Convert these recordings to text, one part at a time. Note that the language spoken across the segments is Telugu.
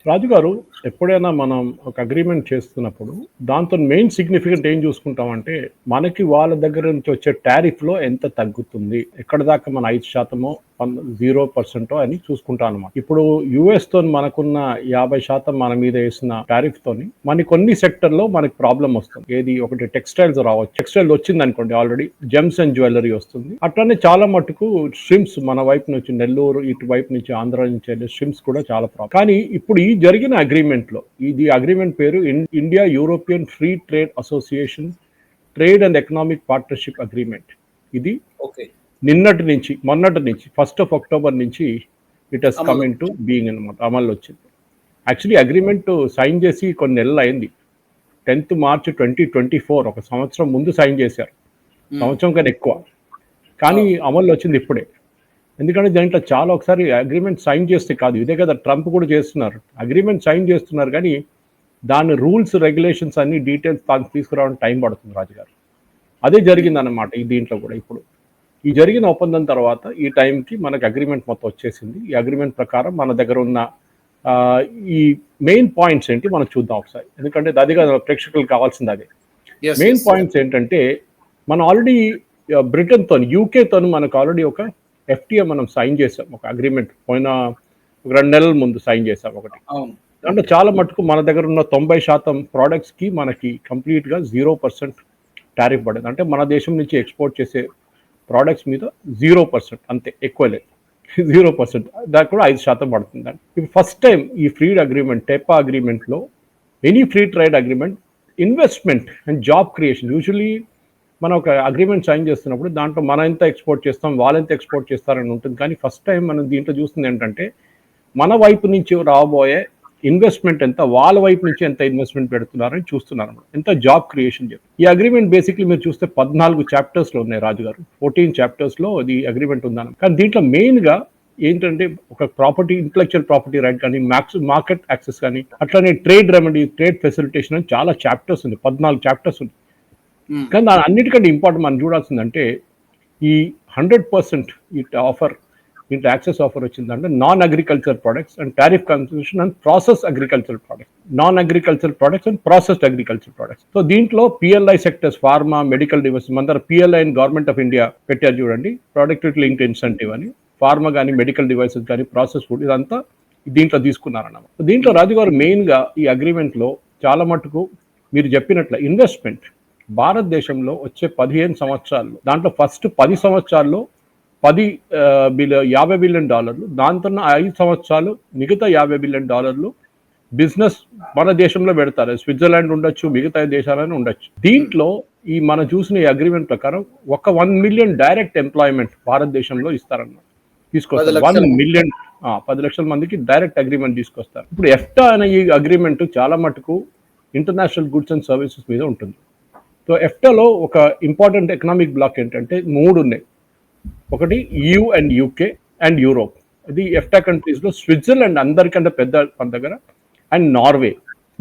రాజుగారు, ఎప్పుడైనా మనం ఒక అగ్రీమెంట్ చేస్తున్నప్పుడు దాంతో మెయిన్ సిగ్నిఫికెంట్ ఏం చూసుకుంటామంటే మనకి వాళ్ళ దగ్గర నుంచి వచ్చే టారిఫ్లో ఎంత తగ్గుతుంది, ఎక్కడ దాకా మన 5% 0% అని చూసుకుంటాం అనమాట. ఇప్పుడు యుఎస్తో మనకున్న 50% మన మీద వేసిన టారిఫ్తోని మన కొన్ని సెక్టర్లో మనకి ప్రాబ్లం వస్తుంది. ఏది ఒకటి టెక్స్టైల్స్ రావచ్చు, టెక్స్టైల్ వచ్చింది అనుకోండి, ఆల్రెడీ జెమ్స్ అండ్ జ్యువెలరీ వస్తుంది. అట్లానే చాలా మటుకు స్ట్రిమ్స్ మన వైపు నుంచి నెల్లూరు ఇటు వైపు నుంచి ఆంధ్ర నుంచి వెళ్ళే స్ట్రిమ్స్ కూడా చాలా ప్రాబ్లం. కానీ ఇప్పుడు ఈ జరిగిన అగ్రిమెంట్లో, ఇది అగ్రిమెంట్ పేరు India European free trade association trade and economic partnership agreement. ఇది మొన్నటి నుంచి 1st of October నుంచి it has come in to being అనమాట, అమలు వచ్చింది. యాక్చువల్లీ అగ్రిమెంట్ సైన్ చేసి కొన్ని నెలలు అయింది. 10th March 2024, ఒక సంవత్సరం ముందు సైన్ చేశారు, సంవత్సరం కన్నా ఎక్కువ. కానీ అమల్లో వచ్చింది ఇప్పుడే. ఎందుకంటే దాంట్లో చాలా ఒకసారి అగ్రిమెంట్ సైన్ చేస్తే కాదు, ఇదే కదా ట్రంప్ కూడా చేస్తున్నారు, అగ్రిమెంట్ సైన్ చేస్తున్నారు కానీ దాని రూల్స్ రెగ్యులేషన్స్ అన్ని డీటెయిల్స్ తీసుకురావడానికి టైం పడుతుంది రాజుగారు. అదే జరిగిందన్నమాట ఈ దీంట్లో కూడా. ఇప్పుడు ఈ జరిగిన ఒప్పందం తర్వాత ఈ టైంకి మనకు అగ్రిమెంట్ మొత్తం వచ్చేసింది. ఈ అగ్రిమెంట్ ప్రకారం మన దగ్గర ఉన్న ఈ మెయిన్ పాయింట్స్ ఏంటి మనం చూద్దాం ఒకసారి, ఎందుకంటే అది కదా ప్రేక్షకులకు కావాల్సింది. అదే మెయిన్ పాయింట్స్ ఏంటంటే, మనం ఆల్రెడీ బ్రిటన్తో యూకేతో మనకు ఆల్రెడీ ఒక FTA మనం సైన్ చేసాం, ఒక అగ్రిమెంట్ పోయిన 2 నెలల ముందు సైన్ చేసాం ఒకటి. దాంట్లో చాలా మటుకు మన దగ్గర ఉన్న 90% ప్రోడక్ట్స్కి మనకి కంప్లీట్గా 0% టారిఫ్ పడేది. అంటే మన దేశం నుంచి ఎక్స్పోర్ట్ చేసే ప్రోడక్ట్స్ మీద 0%, అంతే, ఎక్కువ లేదు, 0%. దానికి కూడా 5% పడుతుందండి. ఇప్పుడు ఫస్ట్ టైం ఈ ఫ్రీ అగ్రిమెంట్, టెపా అగ్రిమెంట్లో, any free trade agreement, investment and job creation. Usually మనం ఒక అగ్రిమెంట్ సైన్ చేస్తున్నప్పుడు దాంట్లో మనం ఎంత ఎక్స్పోర్ట్ చేస్తాం, వాళ్ళు ఎంత ఎక్స్పోర్ట్ చేస్తారని ఉంటుంది. కానీ ఫస్ట్ టైం మనం దీంట్లో చూస్తుంది ఏంటంటే, మన వైపు నుంచి రాబోయే ఇన్వెస్ట్మెంట్ ఎంత, వాళ్ళ వైపు నుంచి ఎంత ఇన్వెస్ట్మెంట్ పెడుతున్నారని చూస్తున్నారు, ఎంత జాబ్ క్రియేషన్ చేస్తారు. ఈ అగ్రిమెంట్ బేసిక్లీ మీరు చూస్తే 14 చాప్టర్స్లో ఉన్నాయి రాజుగారు, 14 చాప్టర్స్లో ఈ అగ్రిమెంట్ ఉందని. కానీ దీంట్లో మెయిన్గా ఏంటంటే, ఒక ప్రాపర్టీ, ఇంటలెక్చువల్ ప్రాపర్టీ రైట్ కానీ, మార్కెట్ యాక్సెస్ కానీ, అట్లానే ట్రేడ్ రెమెడీ, ట్రేడ్ ఫెసిలిటేషన్ అని చాలా చాప్టర్స్ ఉంది, 14 చాప్టర్స్ ఉంది. కానీ దాని అన్నిటికంటే ఇంపార్టెంట్ మనం చూడాల్సిందంటే, ఈ 100% ఇట్ ఆఫర్, ఇంట్లో యాక్సెస్ ఆఫర్ వచ్చిందంటే non agriculture products and tariff concession and process agriculture products, non agriculture products and processed agriculture products. So దీంట్లో PLI sectors, pharma, medical device, మన PLI and government of India పెట్టారు చూడండి, ప్రొడక్టివిటీ లింక్డ్ ఇన్సెంటివ్ అని. ఫార్మా కానీ, మెడికల్ డివైసెస్ కానీ, ప్రాసెస్ ఫుడ్, ఇదంతా దీంట్లో తీసుకున్నారన్నమాట. దీంట్లో రాజుగారు మెయిన్గా ఈ అగ్రిమెంట్లో చాలా మటుకు మీరు చెప్పినట్లు ఇన్వెస్ట్మెంట్ భారతదేశంలో వచ్చే 15 సంవత్సరాల్లో, దాంట్లో ఫస్ట్ 10 సంవత్సరాల్లో $50 బిలియన్, దాంతో 5 సంవత్సరాలు మిగతా $50 బిలియన్ బిజినెస్ మన దేశంలో పెడతారు. స్విట్జర్లాండ్ ఉండొచ్చు, మిగతా దేశాలని ఉండొచ్చు. దీంట్లో ఈ మనం చూసిన ఈ అగ్రిమెంట్ ప్రకారం ఒక 1 మిలియన్ డైరెక్ట్ ఎంప్లాయ్మెంట్ భారతదేశంలో ఇస్తారన్నమాట, తీసుకొస్తారు. 1 మిలియన్, 10 లక్షల మందికి డైరెక్ట్ అగ్రిమెంట్ తీసుకొస్తారు. ఇప్పుడు ఎఫ్టా అనే ఈ అగ్రిమెంట్ చాలా మటుకు ఇంటర్నేషనల్ గుడ్స్ అండ్ సర్వీసెస్ మీద ఉంటుంది. సో ఎఫ్టాలో ఒక ఇంపార్టెంట్ ఎకనామిక్ బ్లాక్ ఏంటంటే 3 ఉన్నాయి. ఒకటి EU and UK and Europe. ఇది ఎఫ్టా కంట్రీస్లో స్విట్జర్లాండ్ అందరికంటే పెద్ద మన దగ్గర, అండ్ నార్వే.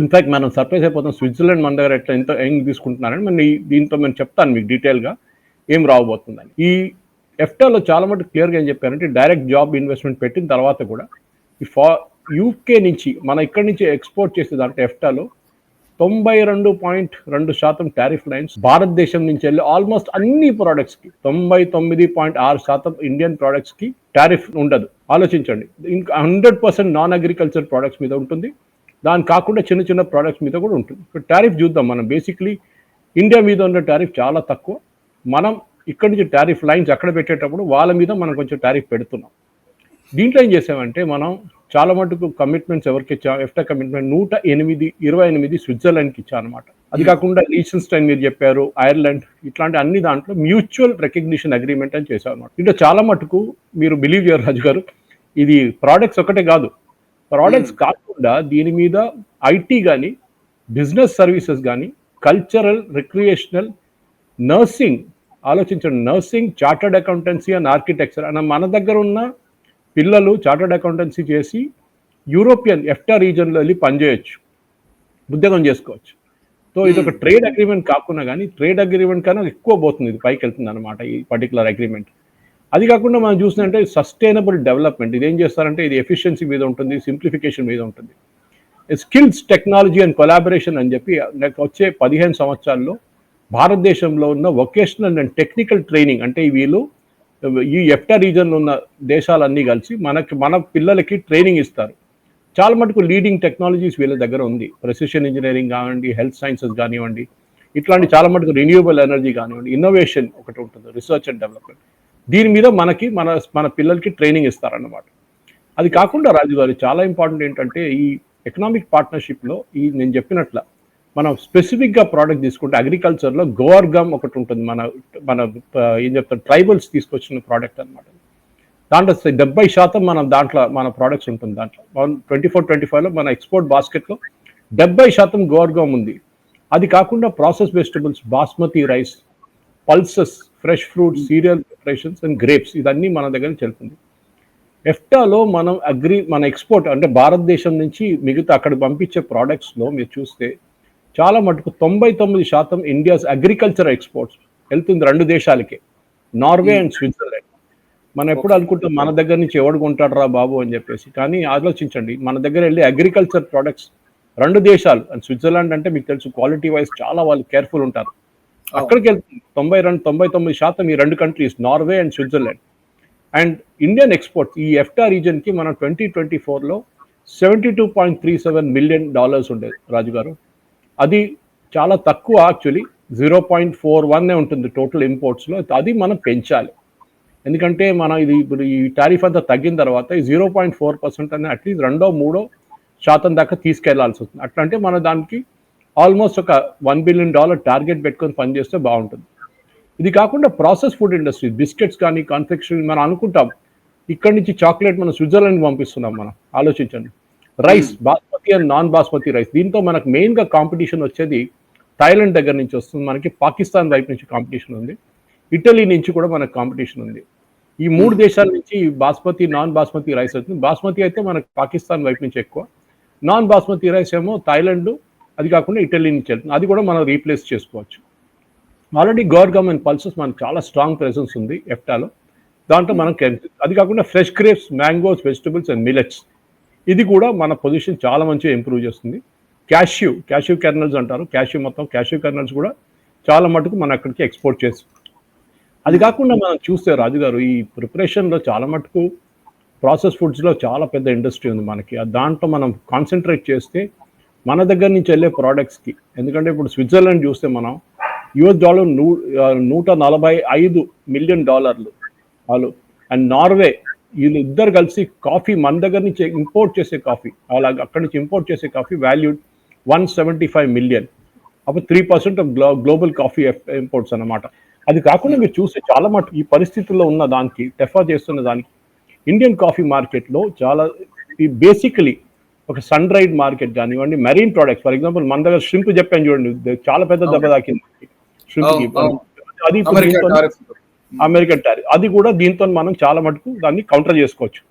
ఇన్ఫాక్ట్ మనం సర్ప్రైజ్ అయిపోతాం, స్విట్జర్లాండ్ మన దగ్గర ఎంత ఏం తీసుకుంటున్నారని. మనం దీంతో నేను చెప్తాను మీకు డీటెయిల్గా ఏం రాబోతుందని. ఈ ఎఫ్టాలో చాలా మటుకు క్లియర్గా ఏం చెప్పారంటే, డైరెక్ట్ జాబ్ ఇన్వెస్ట్మెంట్ పెట్టిన తర్వాత కూడా ఈ UK నుంచి మన ఇక్కడి నుంచి ఎక్స్పోర్ట్ చేసే దాంట్లో ఎఫ్టాలో 92.2% టారిఫ్ లైన్స్ భారతదేశం నుంచి వెళ్ళి ఆల్మోస్ట్ అన్ని ప్రోడక్ట్స్కి 99.6% ఇండియన్ ప్రోడక్ట్స్కి టారిఫ్ ఉండదు. ఆలోచించండి, ఇంకా 100% నాన్ అగ్రికల్చర్ ప్రోడక్ట్స్ మీద ఉంటుంది. దాని కాకుండా చిన్న చిన్న ప్రోడక్ట్స్ మీద కూడా ఉంటుంది. ఇప్పుడు టారిఫ్ చూద్దాం. మనం బేసిక్లీ ఇండియా మీద ఉన్న టారిఫ్ చాలా తక్కువ. మనం ఇక్కడి నుంచి టారిఫ్ లైన్స్ అక్కడ పెట్టేటప్పుడు వాళ్ళ మీద మనం కొంచెం టారిఫ్ పెడుతున్నాం. దీంట్లో ఏం చేసామంటే, మనం చాలా మటుకు కమిట్మెంట్స్ ఎవరికి ఇచ్చాం, ఎఫ్టా కమిట్మెంట్ 128 స్విట్జర్లాండ్కి ఇచ్చాం అనమాట. అది కాకుండా లీచెన్స్టైన్ మీరు చెప్పారు, ఐర్లాండ్, ఇట్లాంటి అన్ని దాంట్లో మ్యూచువల్ రికగ్నిషన్ అగ్రిమెంట్ అని చేశాం అనమాట. దీంట్లో చాలా మటుకు మీరు బిలీవ్ చేయరు రాజు గారు, ఇది ప్రోడక్ట్స్ ఒకటే కాదు, ప్రోడక్ట్స్ కాకుండా దీని మీద IT కానీ, బిజినెస్ సర్వీసెస్ కానీ, కల్చరల్, రిక్రియేషనల్, నర్సింగ్, ఆలోచించండి, nursing, chartered accountancy and architecture అన్న మన దగ్గర ఉన్న పిల్లలు చార్టర్డ్ అకౌంటెన్సీ చేసి యూరోపియన్ ఎఫ్టా రీజన్లో వెళ్ళి పనిచేయచ్చు, ఉద్యోగం చేసుకోవచ్చు. సో ఇది ఒక ట్రేడ్ అగ్రిమెంట్ కాకుండా కానీ ట్రేడ్ అగ్రిమెంట్ కన్నా ఎక్కువ పోతుంది, ఇది పైకి వెళ్తుంది అనమాట ఈ పర్టికులర్ అగ్రిమెంట్. అది కాకుండా మనం చూసినట్టే సస్టైనబుల్ డెవలప్మెంట్, ఇది ఏం చేస్తారంటే ఇది ఎఫిషియన్సీ మీద ఉంటుంది, సింప్లిఫికేషన్ మీద ఉంటుంది. స్కిల్స్ టెక్నాలజీ అండ్ కొలాబరేషన్ అని చెప్పి నాకు వచ్చే 15 సంవత్సరాల్లో భారతదేశంలో ఉన్న వొకేషనల్ అండ్ టెక్నికల్ ట్రైనింగ్ అంటే వీళ్ళు ఈ ఎఫ్టా రీజన్లో ఉన్న దేశాలన్నీ కలిసి మన పిల్లలకి ట్రైనింగ్ ఇస్తారు. చాలా మటుకు లీడింగ్ టెక్నాలజీస్ వీళ్ళ దగ్గర ఉంది. ప్రెసిషన్ ఇంజనీరింగ్ కానివ్వండి, హెల్త్ సైన్సెస్ కానివ్వండి, ఇట్లాంటి చాలా మటుకు రిన్యూవబుల్ ఎనర్జీ కానివ్వండి, ఇన్నోవేషన్ ఒకటి ఉంటుంది, రీసెర్చ్ అండ్ డెవలప్మెంట్. దీని మీద మన పిల్లలకి ట్రైనింగ్ ఇస్తారన్నమాట. అది కాకుండా రాజు గారు చాలా ఇంపార్టెంట్ ఏంటంటే ఈ ఎకనామిక్ పార్ట్నర్షిప్లో నేను చెప్పినట్ల మనం స్పెసిఫిక్గా ప్రోడక్ట్ తీసుకుంటే అగ్రికల్చర్లో గోవర్ గమ్ ఒకటి ఉంటుంది. మన ఏం చెప్తారు ట్రైబల్స్ తీసుకొచ్చిన ప్రోడక్ట్ అనమాట. దాంట్లో 70% మన ప్రోడక్ట్స్ ఉంటుంది. దాంట్లో 24-25లో మన ఎక్స్పోర్ట్ బాస్కెట్లో 70% గోవర్ గమ్ ఉంది. అది కాకుండా process vegetables, basmati rice, pulses, fresh fruits, serial preparations and grapes ఇదన్నీ మన దగ్గర చెల్తుంది. ఎఫ్టాలో మన ఎక్స్పోర్ట్ అంటే భారతదేశం నుంచి మిగతా అక్కడ పంపించే ప్రోడక్ట్స్లో మీరు చూస్తే చాలా మటుకు 99% ఇండియాస్ అగ్రికల్చర్ ఎక్స్పోర్ట్స్ వెళ్తుంది 2 దేశాలకే, నార్వే అండ్ స్విట్జర్లాండ్. మనం ఎప్పుడు అనుకుంటాం మన దగ్గర నుంచి ఎవడు కొంటాడు రా బాబు అని చెప్పేసి, కానీ ఆలోచించండి మన దగ్గర వెళ్ళి అగ్రికల్చర్ ప్రోడక్ట్స్ 2 దేశాలు అండ్ స్విట్జర్లాండ్ అంటే మీకు తెలుసు క్వాలిటీ వైజ్ చాలా వాళ్ళు కేర్ఫుల్ ఉంటారు. అక్కడికి వెళ్తుంది 99% ఈ 2 countries Norway and Switzerland. And Indian exports ఈ ఎఫ్టా రీజన్కి మనం 2024లో $72.37 మిలియన్ ఉండేది రాజు గారు. అది చాలా తక్కువ, యాక్చువల్లీ 0.41 ఉంటుంది టోటల్ ఇంపోర్ట్స్లో. అది మనం పెంచాలి, ఎందుకంటే మనం ఇప్పుడు ఈ టారిఫ్ అంతా తగ్గిన తర్వాత ఈ 0.4% అని అట్లీస్ట్ 2-3% దాకా తీసుకెళ్లాల్సి వస్తుంది. అట్లంటే మన దానికి ఆల్మోస్ట్ ఒక $1 బిలియన్ టార్గెట్ పెట్టుకొని పనిచేస్తే బాగుంటుంది. ఇది కాకుండా ప్రాసెస్ ఫుడ్ ఇండస్ట్రీ, బిస్కెట్స్ కానీ కాన్ఫెక్షనరీ, మనం అనుకుంటాం ఇక్కడి నుంచి చాక్లెట్ మనం స్విట్జర్లాండ్ పంపిస్తున్నాం. మనం ఆలోచించండి, rice basmati and non basmati rice, దీంతో మనకు మెయిన్గా కాంపిటీషన్ వచ్చేది థాయిలాండ్ దగ్గర నుంచి వస్తుంది, మనకి పాకిస్తాన్ వైపు నుంచి కాంపిటీషన్ ఉంది, ఇటలీ నుంచి కూడా మనకు కాంపిటీషన్ ఉంది. ఈ 3 దేశాల నుంచి బాస్మతి, నాన్ బాస్మతి రైస్ అవుతుంది. బాస్మతి అయితే మనకు పాకిస్తాన్ వైపు నుంచి ఎక్కువ, నాన్ బాస్మతి రైస్ ఏమో థాయిలాండ్, అది కాకుండా ఇటలీ నుంచి వెళ్తుంది. అది కూడా మనం రీప్లేస్ చేసుకోవచ్చు. Already guar gum and pulses మనకు చాలా స్ట్రాంగ్ ప్రెసెన్స్ ఉంది ఎఫ్టాలో. దాంట్లో మనం అది కాకుండా fresh grapes, mangoes, vegetables and millets, ఇది కూడా మన పొజిషన్ చాలా మంచిగా ఇంప్రూవ్ చేస్తుంది. క్యాష్యూ కెర్నల్స్ అంటారు, క్యాష్యూ కెర్నల్స్ కూడా చాలా మటుకు మనం అక్కడికి ఎక్స్పోర్ట్ చేస్తాం. అది కాకుండా మనం చూస్తే రాజుగారు ఈ ప్రిపరేషన్లో చాలా మటుకు ప్రాసెస్ ఫుడ్స్లో చాలా పెద్ద ఇండస్ట్రీ ఉంది మనకి. దాంట్లో మనం కాన్సన్ట్రేట్ చేస్తే మన దగ్గర నుంచి వెళ్ళే ప్రోడక్ట్స్కి, ఎందుకంటే ఇప్పుడు స్విట్జర్లాండ్ చూస్తే మనం $145 మిలియన్ వాళ్ళు, అండ్ నార్వే, వీళ్ళిద్దరు కలిసి కాఫీ మన దగ్గర నుంచి ఇంపోర్ట్ చేసే కాఫీ, అలాగే అక్కడి నుంచి ఇంపోర్ట్ చేసే కాఫీ వాల్యూడ్ $175 మిలియన్, అప్పుడు 3% ఆఫ్ గ్లోబల్ కాఫీ ఇంపోర్ట్స్ అన్నమాట. అది కాకుండా మీరు చూస్తే చాలా మటుకు ఈ పరిస్థితుల్లో ఉన్న దానికి టెఫా చేస్తున్న దానికి ఇండియన్ కాఫీ మార్కెట్లో చాలా బేసికలీ ఒక సన్ డ్రైడ్ మార్కెట్ కానివ్వండి, మెరీన్ ప్రొడక్ట్స్, ఫర్ ఎగ్జాంపుల్ మన దగ్గర షింప్ చెప్పాను చూడండి, చాలా పెద్ద దెబ్బ తాకింది షింప్కి. అది అమెరికన్ టారిఫ్, అది కూడా దీంతో మనం చాలా మటుకు దాన్ని కౌంటర్ చేసుకోవచ్చు.